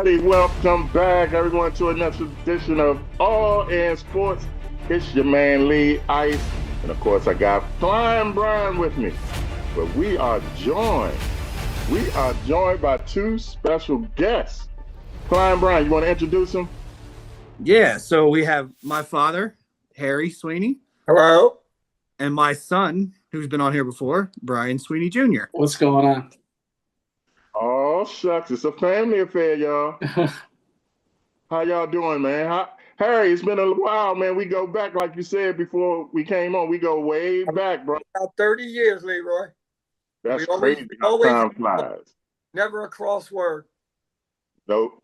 everybody. Welcome back, everyone, to another edition of All in Sports. It's your man, Lee Ice. And of course, I got Flying Brian with me. But we are joined by two special guests. Flying Brian, you want to introduce them? Yeah, so we have my father, Harry Sweeney. Hello. And my son, who's been on here before, Brian Sweeney Jr. What's going on? Oh, shucks. It's a family affair, y'all. How y'all doing, man? Harry, it's been a while, man. We go back, like you said before we came on. We go way back, bro. About 30 years, Leroy. That's crazy how time flies. Never a crossword. Nope.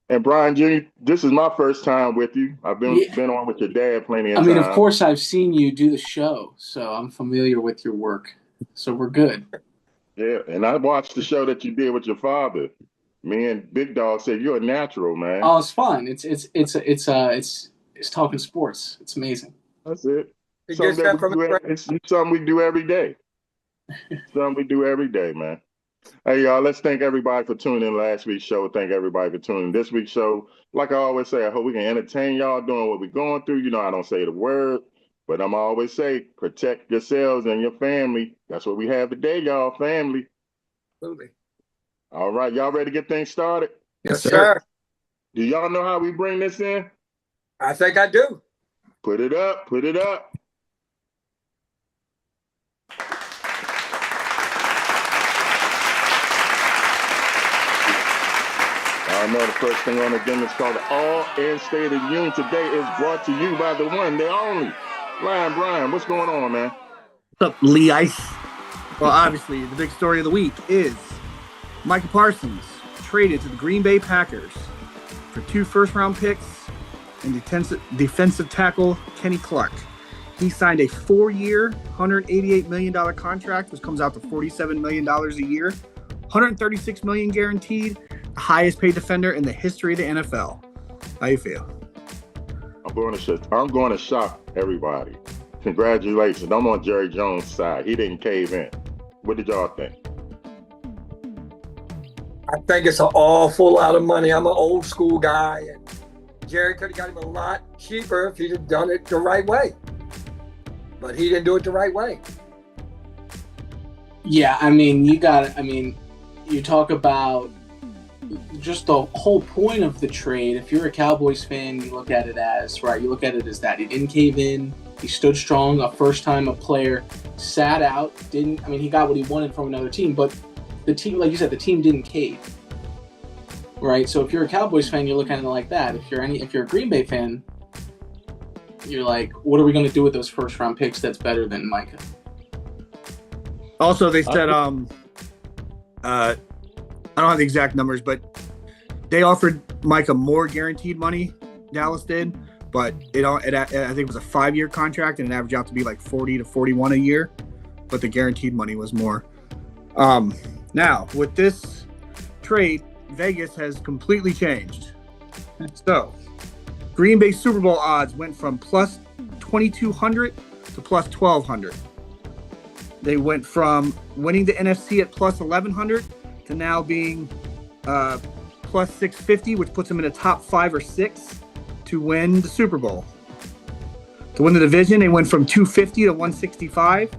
And Brian Jr., this is my first time with you. I've been on with your dad plenty of times. I mean, of course, I've seen you do the show, so I'm familiar with your work. So we're good. Yeah, and I watched the show that you did with your father. Me and Big Dog said you're a natural, man. Oh, it's fun. It's talking sports. It's amazing. That's it. He gets that from it's something we do every day. Something we do every day, man. Hey, y'all, let's thank everybody for tuning in last week's show. Thank everybody for tuning in this week's show. Like I always say, I hope we can entertain y'all doing what we're going through. You know, I don't say the word, but I'm always say, protect yourselves and your family. That's what we have today, y'all, family. Absolutely. All right, y'all ready to get things started? Yes, sir. Do y'all know how we bring this in? I think I do. Put it up, put it up. I know the first thing on the agenda is called the All-In State of the Union. Today is brought to you by the one, the only, Flying Brian. What's going on, man? What's up, Lee Ice? Well, obviously, the big story of the week is Micah Parsons traded to the Green Bay Packers for 2 first-round picks and defensive tackle Kenny Clark. He signed a 4-year, $188 million contract, which comes out to $47 million a year, $136 million guaranteed, the highest paid defender in the history of the NFL. How you feel? I'm going to shock everybody. Congratulations. I'm on Jerry Jones' side. He didn't cave in. What did y'all think? I think it's an awful lot of money. I'm an old school guy, and Jerry could have got him a lot cheaper if he'd have done it the right way. But he didn't do it the right way. Yeah, I mean, you talk about just the whole point of the trade. If you're a Cowboys fan, you look at it as that. He didn't cave in. He stood strong. A player sat out. He got what he wanted from another team, but the team, like you said, the team didn't cave. Right? So if you're a Cowboys fan, you look at it like that. If you're a Green Bay fan, you're like, what are we going to do with those first round picks that's better than Micah? Also, they said, I don't have the exact numbers, but they offered Micah more guaranteed money, Dallas did, but I think it was a 5-year contract and it averaged out to be like 40 to 41 a year, but the guaranteed money was more. Now, with this trade, Vegas has completely changed. So, Green Bay Super Bowl odds went from plus 2,200 to plus 1,200. They went from winning the NFC at plus 1,100 to now being plus 650, which puts them in the top 5 or 6 to win the Super Bowl. To win the division, they went from 250 to 165.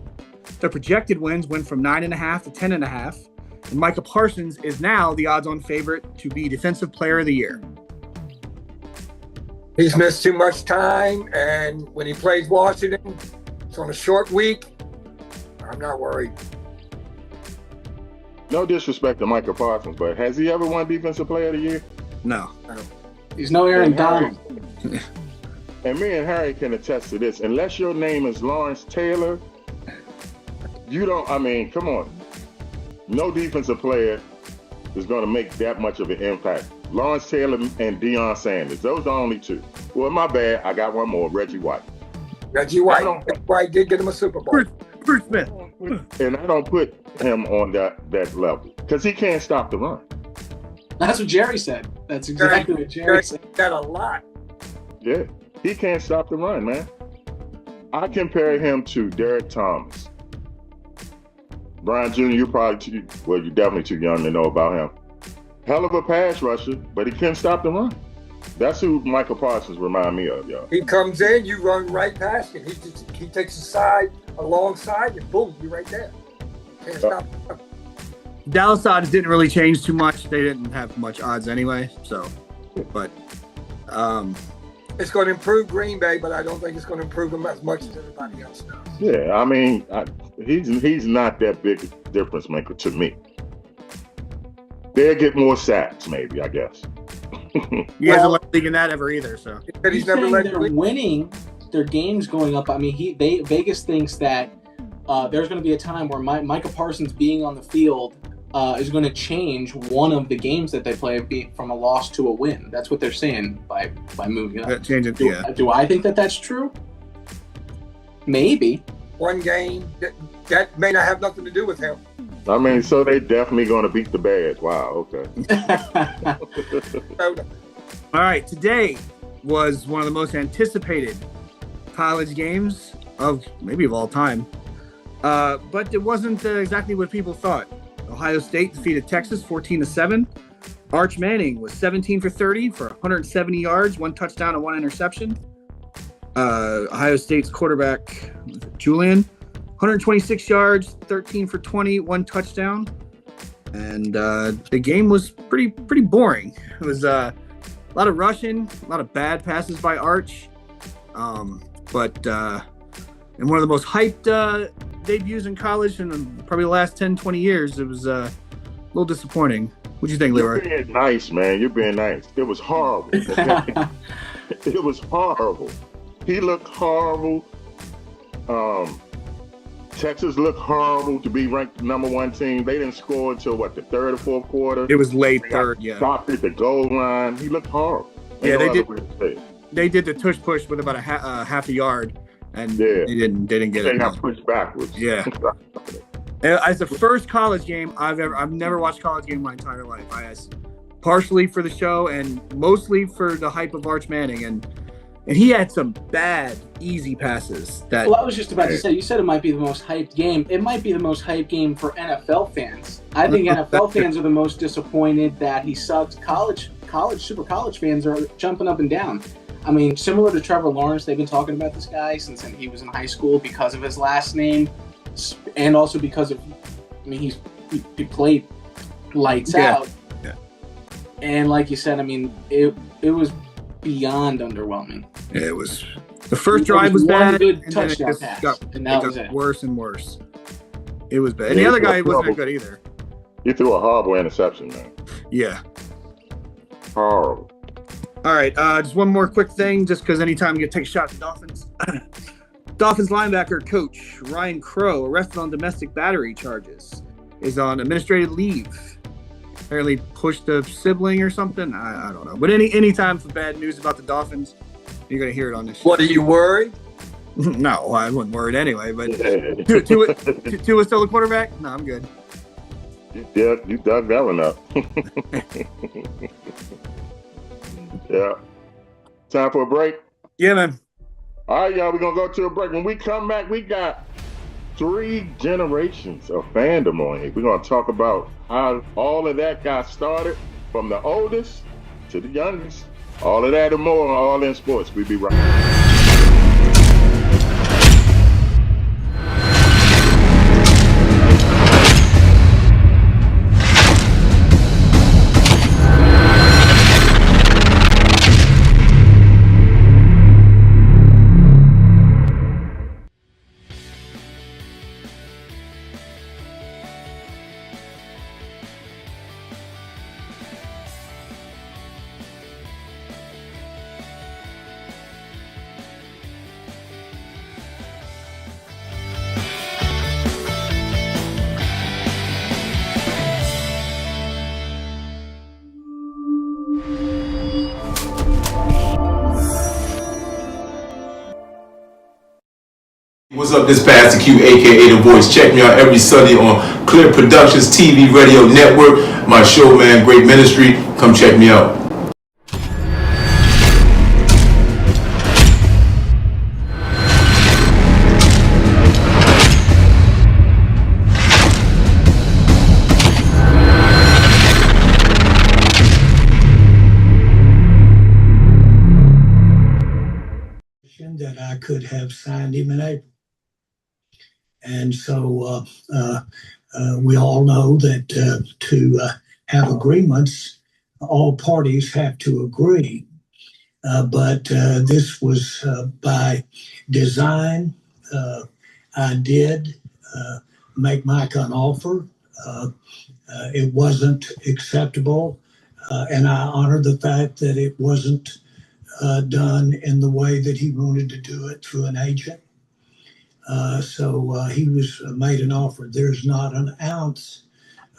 Their projected wins went from 9.5 to 10.5. And Micah Parsons is now the odds-on favorite to be Defensive Player of the Year. He's missed too much time, and when he plays Washington, it's on a short week. I'm not worried. No disrespect to Micah Parsons, but has he ever won Defensive Player of the Year? No. He's no Aaron Donald. And me and Harry can attest to this. Unless your name is Lawrence Taylor, come on. No defensive player is going to make that much of an impact. Lawrence Taylor and Deion Sanders, those are the only two. Well, my bad, I got one more, Reggie White. Reggie White did get him a Super Bowl. Bruce Smith. And I don't put him on that level because he can't stop the run. That's what Jerry said. That's exactly what Jerry said. That a lot. Yeah, he can't stop the run, man. I compare him to Derek Thomas. Brian Jr., you're definitely too young to know about him. Hell of a pass rusher, but he couldn't stop the run. That's who Michael Parsons remind me of, y'all. He comes in, you run right past him. He takes a side, a long side, and boom, you're right there. Can't stop. Dallas odds didn't really change too much. They didn't have much odds anyway. So, but it's going to improve Green Bay, but I don't think it's going to improve them as much as everybody else does. Yeah, I mean, he's not that big a difference maker to me. They'll get more sacks, maybe, I guess. He hasn't led the league in that ever either. So He's never led the they're league. winning their games going up. I mean, Vegas thinks that there's going to be a time where Micah Parsons being on the field is going to change one of the games that they play from a loss to a win. That's what they're saying by moving it up. changing, yeah. Do I think that that's true? Maybe. One game, that may not have nothing to do with him. I mean, so they definitely going to beat the Bears. Wow, okay. So, All right, today was one of the most anticipated college games of all time. But it wasn't exactly what people thought. Ohio State defeated Texas 14-7. Arch Manning was 17 for 30 for 170 yards, 1 touchdown and 1 interception. Ohio State's quarterback, Julian, 126 yards, 13 for 20, 1 touchdown. And the game was pretty boring. It was a lot of rushing, a lot of bad passes by Arch. But in one of the most hyped debuts in college in probably the last 10, 20 years, it was a little disappointing. What do you think, Leroy? You're being nice, man. You're being nice. It was horrible. It was horrible. He looked horrible. Texas looked horrible to be ranked number 1 team. They didn't score until the third or fourth quarter. It was late third, yeah. Stopped at the goal line. He looked horrible. Yeah, Ain't they no other way to say it. They did the tush push with about a half a yard, and Yeah. they didn't get They it. got pushed backwards. Yeah. As the first college game I've never watched a college game my entire life. I asked partially for the show and mostly for the hype of Arch Manning, and he had some bad easy passes that Well, I was just about to say, you said it might be the most hyped game. It might be the most hyped game for NFL fans. I think NFL fans are the most disappointed that he sucked. Super college fans are jumping up and down. I mean, similar to Trevor Lawrence, they've been talking about this guy since he was in high school because of his last name, and also because of, I mean, he played lights out. Yeah. And like you said, I mean, it was beyond underwhelming. it was. The first drive was was one bad, good and then it touchdown just pass, got, and that was got it. worse and worse. It was bad. And Yeah, the other it was guy wasn't that trouble. good either. He threw a horrible interception, man. Yeah. Horrible. All right, just one more quick thing, just because anytime you take a shot at the Dolphins. Dolphins linebacker coach Ryan Crow, arrested on domestic battery charges, is on administrative leave. Apparently pushed a sibling or something. I don't know. But any time for bad news about the Dolphins, you're going to hear it on this show. what, are you worried? No, I wouldn't worry anyway. But Yeah. Tua still the quarterback? No, I'm good. You dug that one up. Yeah. Time for a break. Yeah, man. All right, y'all, we're going to go to a break. When we come back, we got 3 generations of fandom on here. We're going to talk about how all of that got started from the oldest to the youngest. All of that and more on All In Sports. We'll be right back. What's up, this Pastor Q, aka The Voice. Check me out every Sunday on Clear Productions TV Radio Network. My show, man, great ministry. Come check me out. I could have signed him in April. And so we all know that to have agreements, all parties have to agree. But this was by design. I did make Mike an offer. It wasn't acceptable, and I honor the fact that it wasn't done in the way that he wanted to do it through an agent. So he was made an offer. There's not an ounce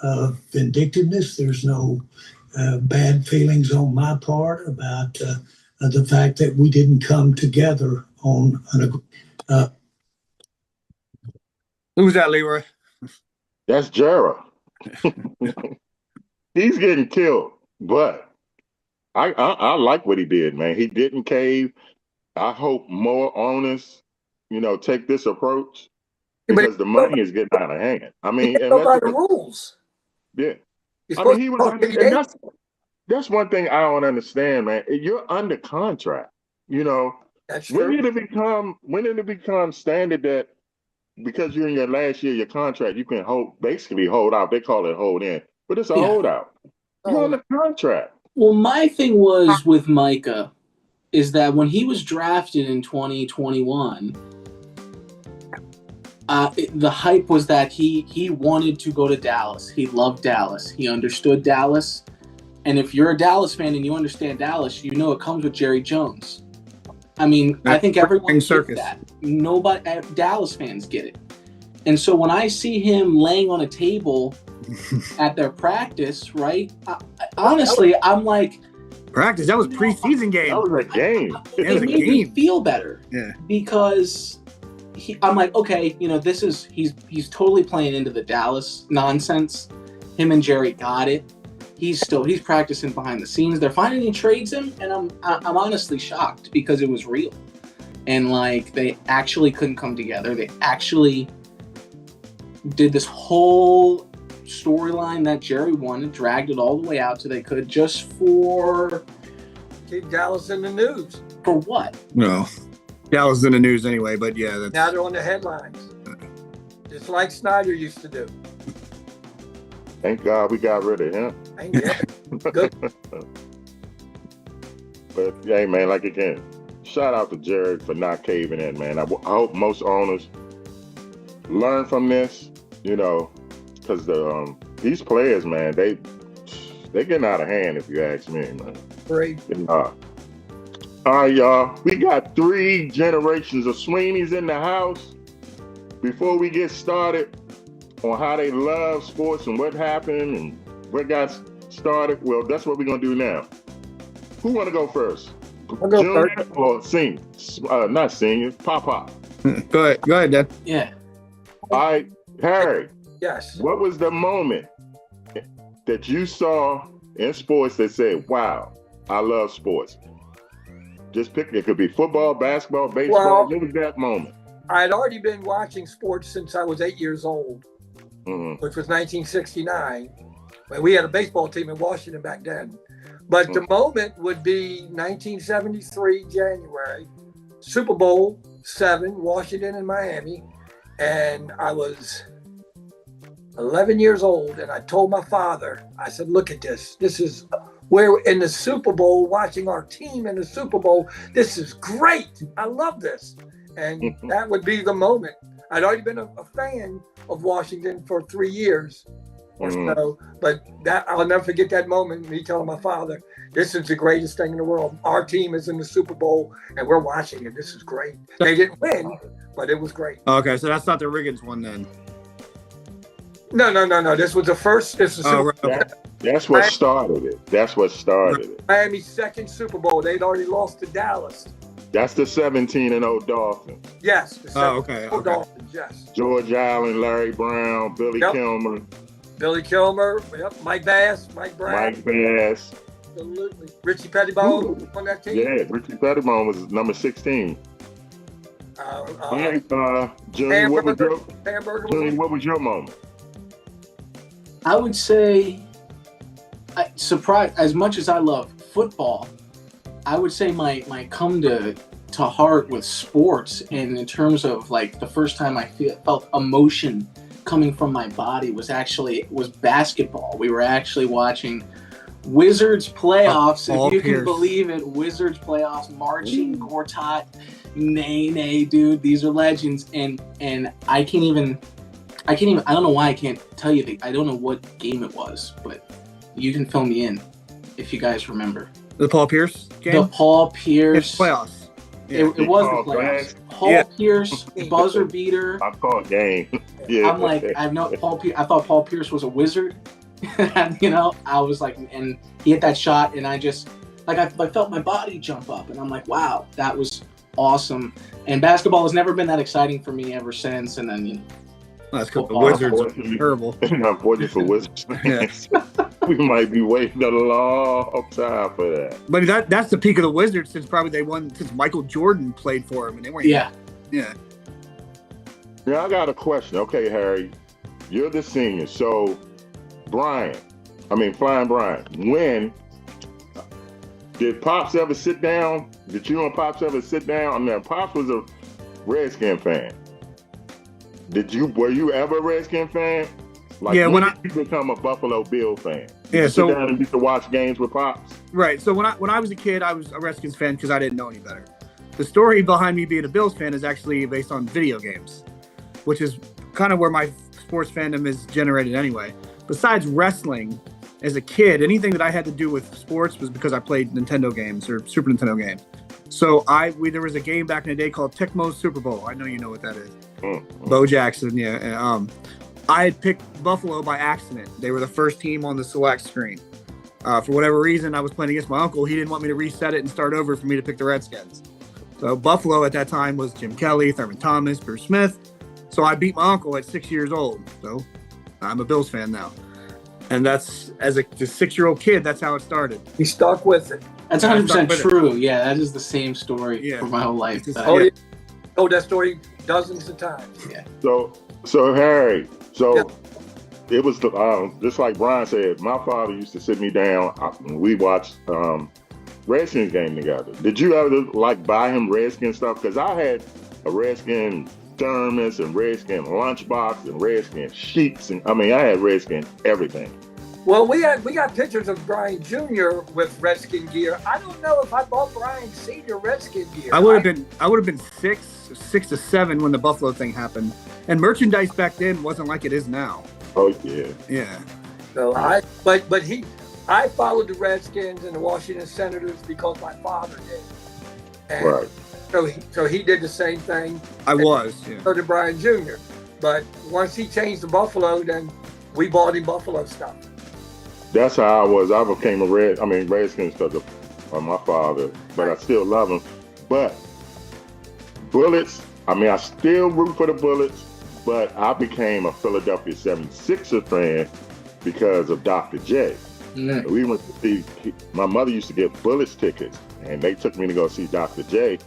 of vindictiveness. There's no bad feelings on my part about the fact that we didn't come together on an. Who's that, Leroy? That's Jera. He's getting killed, but I like what he did, man. He didn't cave. I hope more owners, take this approach because the money is getting out of hand. I mean, go by the rules. Yeah. You're I mean, supposed he to was talk under, to and the that's one thing I don't understand, man. You're under contract. That's When true. did it become standard that because you're in your last year of your contract, you can basically hold out. They call it hold in, but it's a Yeah. holdout. You're under contract. Well, my thing was with Micah is that when he was drafted in 2021, the hype was that he wanted to go to Dallas. He loved Dallas. He understood Dallas. And if you're a Dallas fan and you understand Dallas, you know it comes with Jerry Jones. I mean, I think everyone gets that. Nobody, Dallas fans get it. And so when I see him laying on a table at their practice, right? Honestly, I'm like, practice. That was preseason game. That was a game. it made me feel better. Yeah. Because I'm like, okay, he's totally playing into the Dallas nonsense. Him and Jerry got it. He's practicing behind the scenes. They're finding he trades him, and I'm honestly shocked because it was real. And like they actually couldn't come together. They actually did this whole storyline that Jerry wanted, dragged it all the way out so they could just for Keep Dallas in the news. For what? No. That was in the news anyway, but yeah. Now they're on the headlines. Just like Snyder used to do. Thank God we got rid of him. Good. But hey, man, again, shout out to Jared for not caving in, man. I hope most owners learn from this, because these players, man, they getting out of hand if you ask me, man. Great. All right, y'all. We got 3 generations of Sweeneys in the house. Before we get started on how they love sports and what happened and what got started, well, that's what we're going to do now. Who want to go first? I'll go Junior first. or senior? Not senior. Papa. Go ahead, Dad. Yeah. All right, Harry. Yes. What was the moment that you saw in sports that said, wow, I love sports? Just pick it. It could be football, basketball, baseball. What was that moment? I had already been watching sports since I was 8 years old, which was 1969. We had a baseball team in Washington back then. But the moment would be 1973, January, Super Bowl 7, Washington and Miami. And I was 11 years old, and I told my father, I said, look at this. This is, we're in the Super Bowl, watching our team in the Super Bowl. This is great. I love this. And that would be the moment. I'd already been a fan of Washington for 3 years or so, but that I'll never forget that moment, me telling my father, this is the greatest thing in the world. Our team is in the Super Bowl, and we're watching it. This is great. They didn't win, but it was great. Okay, so that's not the Riggins one then. No. This was the first. This was That's what started it. That's what started it. Miami's second Super Bowl. They'd already lost to Dallas. That's the 17-0 Dolphins. Yes. Okay. Dolphins, yes. George Allen, Larry Brown, Billy Kilmer. Billy Kilmer, Mike Bass, Mike Brown. Mike Bass. Absolutely. Richie Pettibone on that team. Yeah, Richie Pettibone was number 16. Junior, what was your moment? I would say, surprise. As much as I love football, I would say my come to to heart with sports, and in terms of like the first time I felt emotion coming from my body was basketball. We were actually watching Wizards playoffs, if you can believe it. Wizards playoffs, Marcin Gortat, Nene, dude, these are legends, and I don't know why I can't tell you. I don't know what game it was, but you can fill me in if you guys remember. The Paul Pierce game? The Paul Pierce playoffs. Yeah. It was the playoffs. Paul Pierce buzzer beater. I called game. Yeah. I'm like, I thought Paul Pierce was a wizard. And, I was like, and he hit that shot, and I just I felt my body jump up, and I'm like, wow, that was awesome. And basketball has never been that exciting for me ever since. And then that's because the Wizards are terrible. Unfortunately for Wizards fans, we might be waiting a long time for that. But that's the peak of the Wizards since Michael Jordan played for them, and they weren't. Yeah. Yeah. Yeah, I got a question. Okay, Harry, you're the senior, so Flying Brian, when did Pops ever sit down? Did you and Pops ever sit down? I mean, Pops was a Redskin fan. Were you ever a Redskin fan? When did you become a Buffalo Bill fan? Did you sit down and used to watch games with Pops? Right. So when I was a kid, I was a Redskins fan because I didn't know any better. The story behind me being a Bills fan is actually based on video games, which is kind of where my sports fandom is generated anyway. Besides wrestling, as a kid, anything that I had to do with sports was because I played Nintendo games or Super Nintendo games. So there was a game back in the day called Tecmo Super Bowl. I know you know what that is. Mm-hmm. Bo Jackson, yeah. I had picked Buffalo by accident. They were the first team on the select screen. For whatever reason, I was playing against my uncle. He didn't want me to reset it and start over for me to pick the Redskins. So Buffalo at that time was Jim Kelly, Thurman Thomas, Bruce Smith. So I beat my uncle at 6 years old. So I'm a Bills fan now. And that's, as a 6-year-old kid, that's how it started. He stuck with it. That's 100% true. Yeah, that is the same story for my whole life. Told that story dozens of times. Yeah. So Harry, it was just like Brian said, my father used to sit me down and we watched Redskins game together. Did you ever buy him Redskin stuff? Because I had a Redskin thermos and Redskin lunchbox and Redskin sheets, and I had Redskin everything. Well, we got pictures of Brian Jr. with Redskin gear. I don't know if I bought Brian Sr. Redskin gear. I would have been 6 to 7 when the Buffalo thing happened, and merchandise back then wasn't like it is now. Oh yeah, yeah. So I followed the Redskins and the Washington Senators because my father did. And right. So he did the same thing. So did Brian Jr. But once he changed to Buffalo, then we bought him Buffalo stuff. That's how I was. I became a Redskins because of my father, but I still love him. But Bullets, I still root for the Bullets, but I became a Philadelphia 76ers fan because of Dr. J. Mm. We went to see, my mother used to get Bullets tickets, and they took me to go see Dr. J.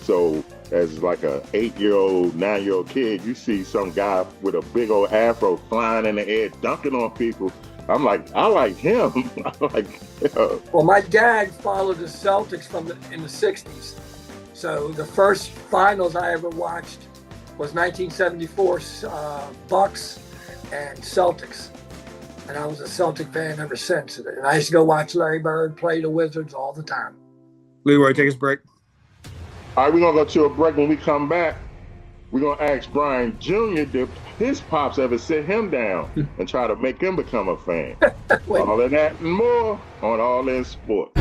So as like a 8-year-old, 9-year-old kid, you see some guy with a big old afro flying in the air, dunking on people. I'm like, I like him. Well, my dad followed the Celtics in the 60s. So the first finals I ever watched was 1974 Bucks and Celtics. And I was a Celtic fan ever since. And I used to go watch Larry Bird play the Wizards all the time. Leroy, take us a break. All right, we're going to go to a break. When we come back, we're going to ask Brian Jr. if his pops ever sit him down and try to make him become a fan. All of that and more on All In Sports.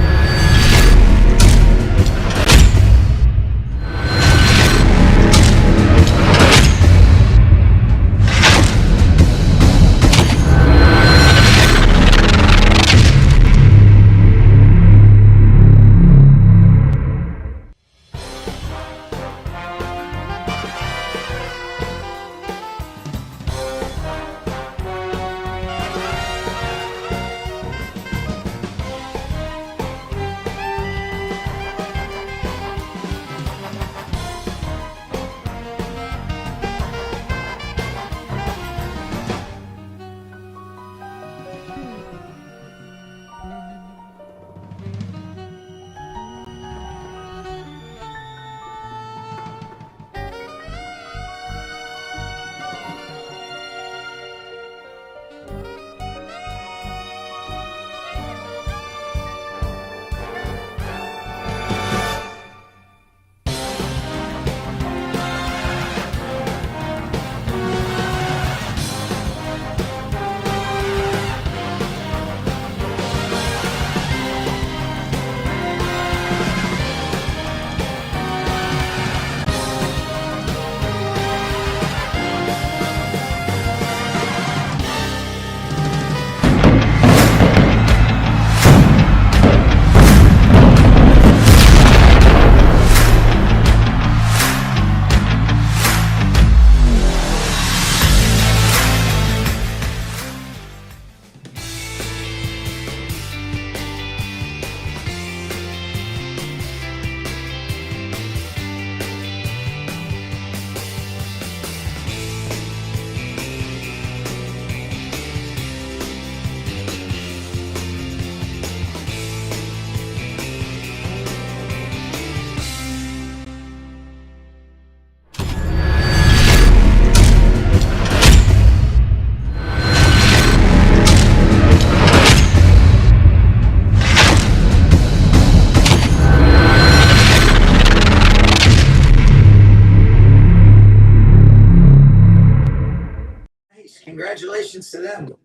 them.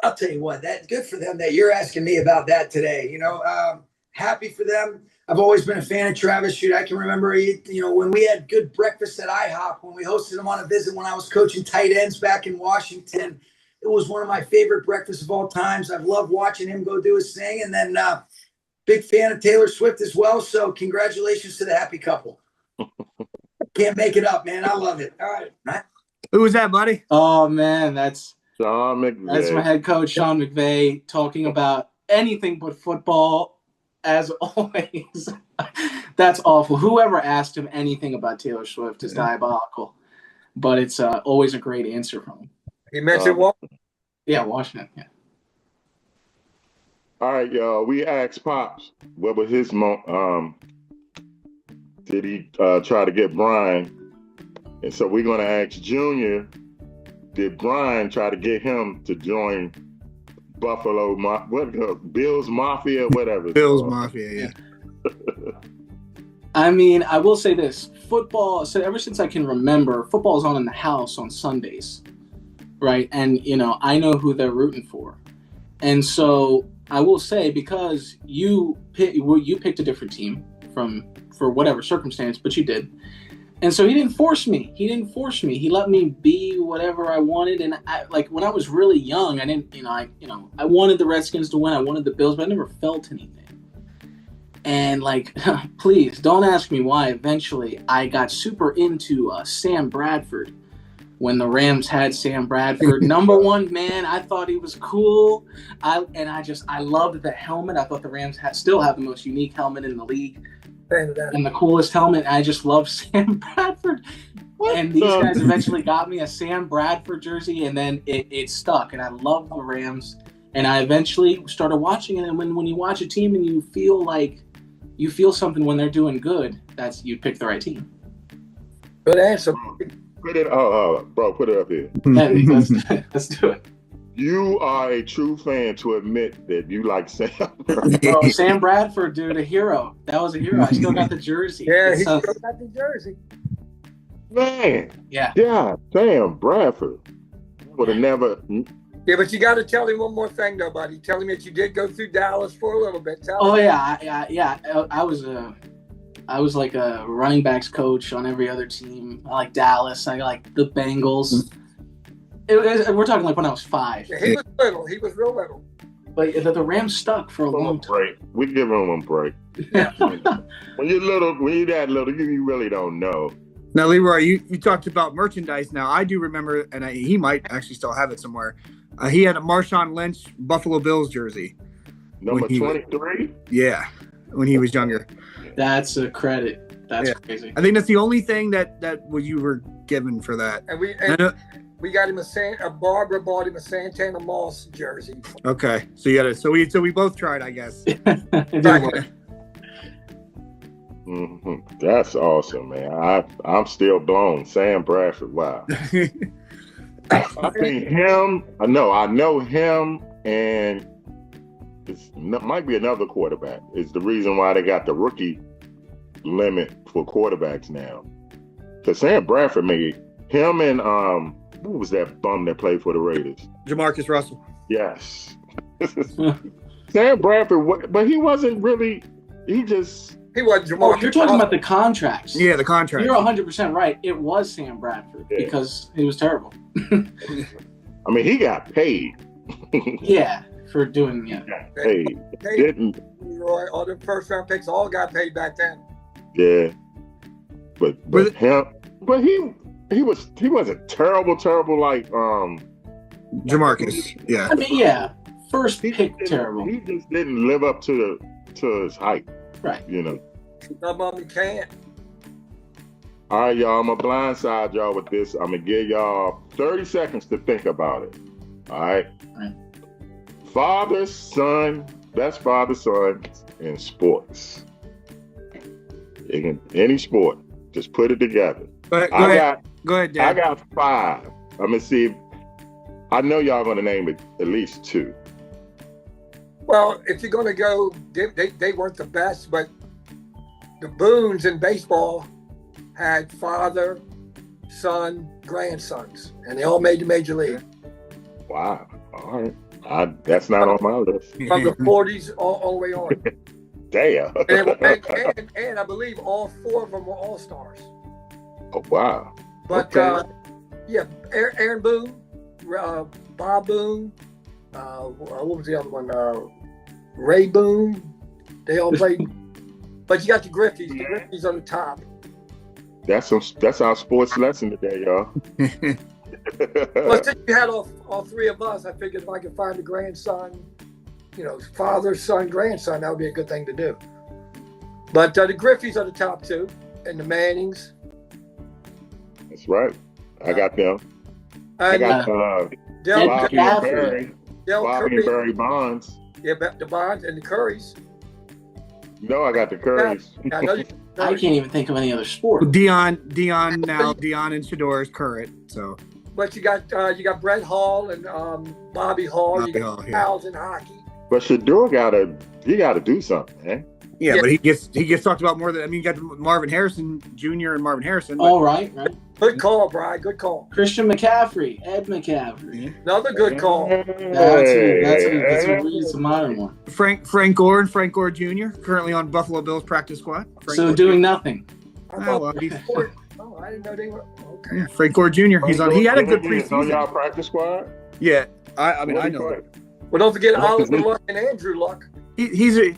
I'll tell you what, that's good for them that you're asking me about that today. Happy for them. I've always been a fan of Travis. Shoot, I can remember, when we had good breakfast at IHOP, when we hosted him on a visit when I was coaching tight ends back in Washington. It was one of my favorite breakfasts of all times. I've loved watching him go do his thing. And then big fan of Taylor Swift as well. So congratulations to the happy couple. Can't make it up, man. I love it. All right, Matt. Who was that, buddy? Oh man, that's Sean McVay. That's my head coach, Sean McVay, talking about anything but football, as always. That's awful. Whoever asked him anything about Taylor Swift is diabolical. But it's always a great answer from him. He mentioned Washington. Yeah, Washington. Yeah. All right, y'all. We asked Pops what was his did he try to get Brian? And so we're going to ask Junior, did Brian try to get him to join Buffalo, Bills Mafia, whatever? Bills Mafia, yeah. I mean, I will say this. Football, so ever since I can remember, football's on in the house on Sundays, right? And, I know who they're rooting for. And so I will say, because you picked a different team for whatever circumstance, but you did. And so he didn't force me. He let me be whatever I wanted. And when I was really young, I didn't, I wanted the Redskins to win. I wanted the Bills, but I never felt anything. And please don't ask me why. Eventually, I got super into Sam Bradford when the Rams had Sam Bradford. Number one, man, I thought he was cool. I loved the helmet. I thought the Rams still have the most unique helmet in the league. And the coolest helmet. I just love Sam Bradford. And these guys eventually got me a Sam Bradford jersey, and then it stuck. And I love the Rams. And I eventually started watching it. And when you watch a team and you feel something when they're doing good, you pick the right team. Good answer. Put it up here. Let's do it. You are a true fan to admit that you like Sam. Oh, Sam Bradford, dude, a hero. That was a hero. I still got the jersey. Yeah, he still got the jersey. Man. Yeah, Sam Bradford. Would have never. Yeah, but you got to tell him one more thing, though, buddy. Tell him that you did go through Dallas for a little bit. Yeah. I was like a running backs coach on every other team. I like Dallas. I like the Bengals. We're talking like when I was 5. Yeah, he was little. He was real little. But the Rams stuck for a long time. Break. We give him a break. When you're that little, you really don't know. Now, Leroy, you talked about merchandise. Now, I do remember, and he might actually still have it somewhere. He had a Marshawn Lynch Buffalo Bills jersey. Number 23? Yeah, when he was younger. That's a credit. That's crazy. I think that's the only thing that you were given for that. And we got him Barbara bought him a Santana Moss jersey. Okay, so we both tried, I guess. That's awesome, man. I'm still blown. Sam Bradford, wow. I think I know him, and it might be another quarterback. It's the reason why they got the rookie limit for quarterbacks now. Because Sam Bradford made him and who was that bum that played for the Raiders? Jamarcus Russell. Yes. Sam Bradford, but he wasn't really. He wasn't Jamarcus. Oh, you're talking about the contracts. Yeah, the contracts. You're 100% right. It was Sam Bradford because he was terrible. I mean, he got paid. Yeah, for doing paid. Didn't all the first round picks all got paid back then. Yeah, but he wasn't terrible like Jamarcus. Yeah, I mean, first pick terrible. He just didn't live up to his hype. Right. Some of them can't. All right, y'all. I'm gonna blindside y'all with this. I'm gonna give y'all 30 seconds to think about it. All right. Best father-son in sports. In any sport, just put it together. Go ahead, Dad. I got 5. I'm gonna see. I know y'all gonna name it at least 2. Well, if you're going to go, they weren't the best, but the Boones in baseball had father, son, grandsons, and they all made the major league Wow. All right. That's not on my list. from the 40s all the way on. Damn. And I believe all 4 of them were all-stars. Oh, wow. But Okay. Aaron Boone, Bob Boone, what was the other one? Ray Boone. They all played. But you got the Griffies. The Griffies on the top. That's our sports lesson today, y'all. But since you had all 3 of us, I figured if I could find a grandson, father, son, grandson, that would be a good thing to do. But the Griffies are the top 2, and the Mannings. That's right. I got them. I And got Del Bobby and McCaffrey. Barry. Del Bobby and Curry, Barry Bonds. the Bonds and the Currys. I got the Currys. I know you. I can't even think of any other sport. Dion and Shador is current. So But you got Brett Hall and Bobby Hall. Bobby You got Hall, yeah. Pals in hockey. But Shador gotta do something, man. yeah, but he gets talked about more than you got Marvin Harrison Jr. and Marvin Harrison. But All right. Good call, Brian. Good call. Christian McCaffrey, Ed McCaffrey. Another good call. That's a modern one. Frank Gore and Frank Gore Jr. currently on Buffalo Bills practice squad. Frank So Gore doing Jr. nothing. I Oh, thought well, he's- I didn't know they were. Okay. Yeah, Frank Gore Jr. He's on. He had a good on y'all preseason. practice squad. Yeah, I mean What I he know. play? Well, don't forget What's his Oliver name? Luck and Andrew Luck. He's a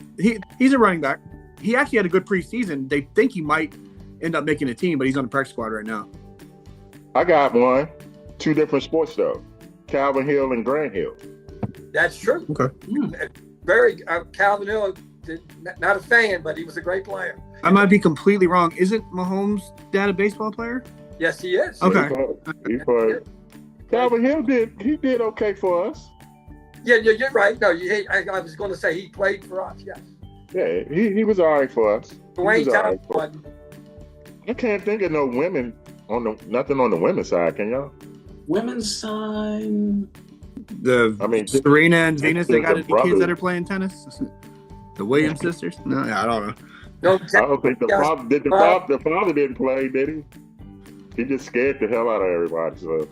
running back. He actually had a good preseason. They think he might end up making a team, but he's on the practice squad right now. I got one. 2 different sports though. Calvin Hill and Grant Hill. That's true. Okay. Very Calvin Hill. Not a fan, but he was a great player. I might be completely wrong. Isn't Mahomes' dad a baseball player? Yes, he is. Okay. He played. Calvin Hill did okay for us. Yeah, you're right. No, I was going to say he played for us. Yes. Yeah, he was all right for us. Dwayne was all right Thompson for- wasn't. I can't think of no women nothing on the women's side, can y'all? Women's side. I mean, Serena and Venus, they got the any kids brothers. that are playing tennis? The Williams sisters? No, I don't know. No, I don't think the father didn't play, did he? He just scared the hell out of everybody. So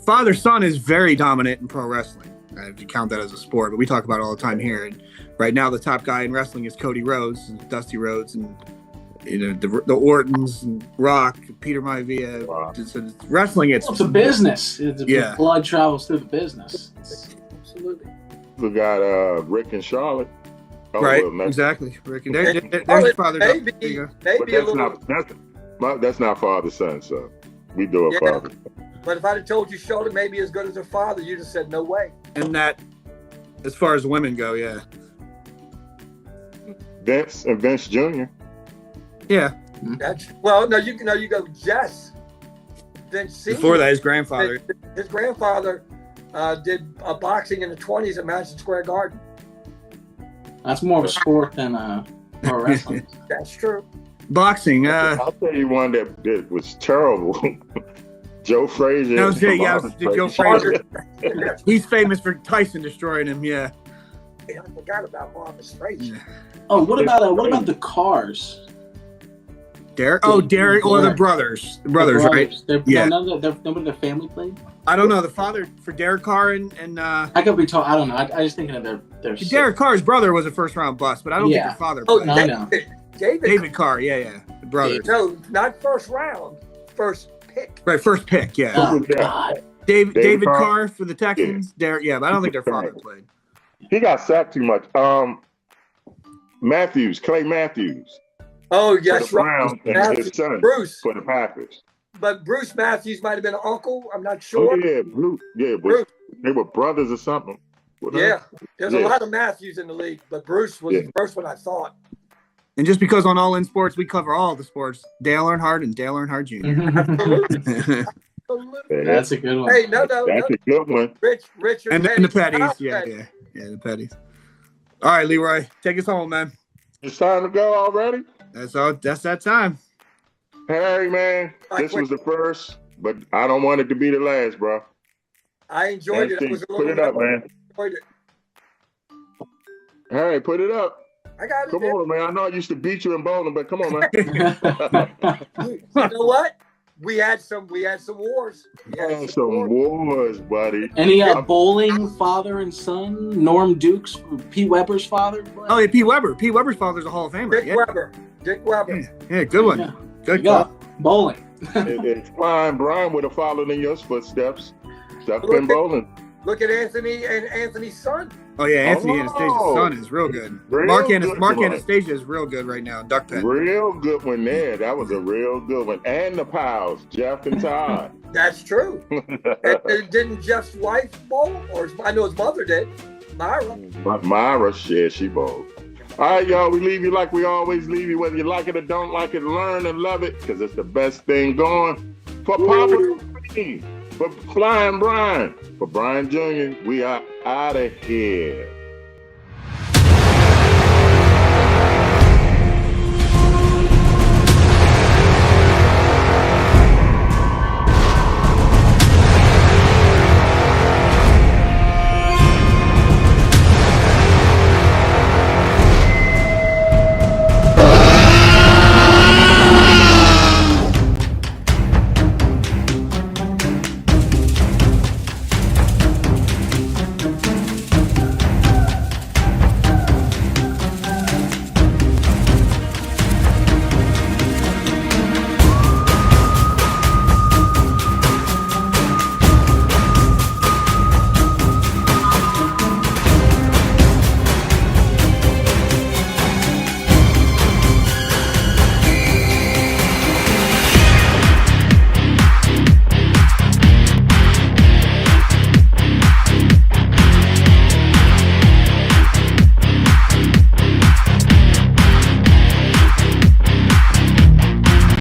Father-son is very dominant in pro wrestling, if you count that as a sport, but we talk about it all the time here. And right now, the top guy in wrestling is Cody Rhodes, and Dusty Rhodes, and the Ortons, and Rock, Peter Maivia. Wow. Wrestling, it's It's a business. Yeah. Blood travels through the business. absolutely. we got Rick and Charlotte. Oh, right, well, exactly. Rick, there's father. Maybe, There you go. But maybe a little. that's not father son. So we do a Yeah. father. But if I'd have told you Charlotte may be as good as her father, you'd have said no way. And that, as far as women go, yeah. Vince and Vince Jr. Yeah. No, you go Jess. Then Before that, his grandfather. His grandfather did boxing in the 20s at Madison Square Garden. That's more of a sport than pro wrestling. That's true. Boxing. I'll tell you one that was terrible. Joe Frazier. That was Joe Frazier. He's famous for Tyson destroying him. Yeah. I forgot about Marvin Frazier. Oh, what about the Cars? Derek. Oh, Derek or the brothers. The brothers, right? Yeah. None of their family played. I don't know. The father for Derek Carr and I could be told. I don't know. I just thinking of their. Derek Carr's brother was a first round bust, but I don't think the father Oh, played. I know. David Carr. Yeah. The brothers. No, not first round. First pick. Right, first pick. Yeah. Oh God. David Carr for the Texans. Derek. Yeah, but I don't think their father played. He got sacked too much. Clay Matthews. Oh, For yes, the Browns and his son Bruce. for the Packers. But Bruce Matthews might have been an uncle. I'm not Oh sure. yeah, Bruce. Yeah, Bruce. they were brothers or something. Yeah, there's a Yeah. lot of Matthews in the league, but Bruce was the first one I thought. And just because on All In Sports we cover all the sports, Dale Earnhardt and Dale Earnhardt Jr. Absolutely. That's a good one. Hey, no. That's a good one. Richard and the Petties. Petty. Yeah, the Petties. All right, Leroy, take us home, man. It's time to go already. That's that time. Harry, man, this was the first, but I don't want it to be the last, bro. I enjoyed it. It was a Put it up, man. enjoyed it. Harry, put it up. I got it. Come on, man. I know I used to beat you in bowling, but come on, man. You know what? we had some wars. We had Oh, some wars, buddy. And he had bowling, father and son, Norm Dukes, Pete Weber's father. Oh, yeah, Pete Weber. Pete Weber's father's a Hall of Famer. Dick Weber. Yeah, good one. Yeah. Good Yeah, call. bowling. It's fine. Brian would have followed in your footsteps. Stuff been bowling. Look at Anthony and Anthony's son. Oh, yeah, Anthony Anastasia's son is real good. Mark Anastasia is real good right now. Duck Pen. Real good one there. That was a real good one. And the pals, Jeff and Todd. That's true. And didn't Jeff's wife bowl? Or I know his mother did. Myra. But Myra, shit, she bowled. All right, y'all, we leave you like we always leave you. Whether you like it or don't like it, learn and love it, because it's the best thing going. For Papa, for Flying Brian, for Brian Jr., we are out of here.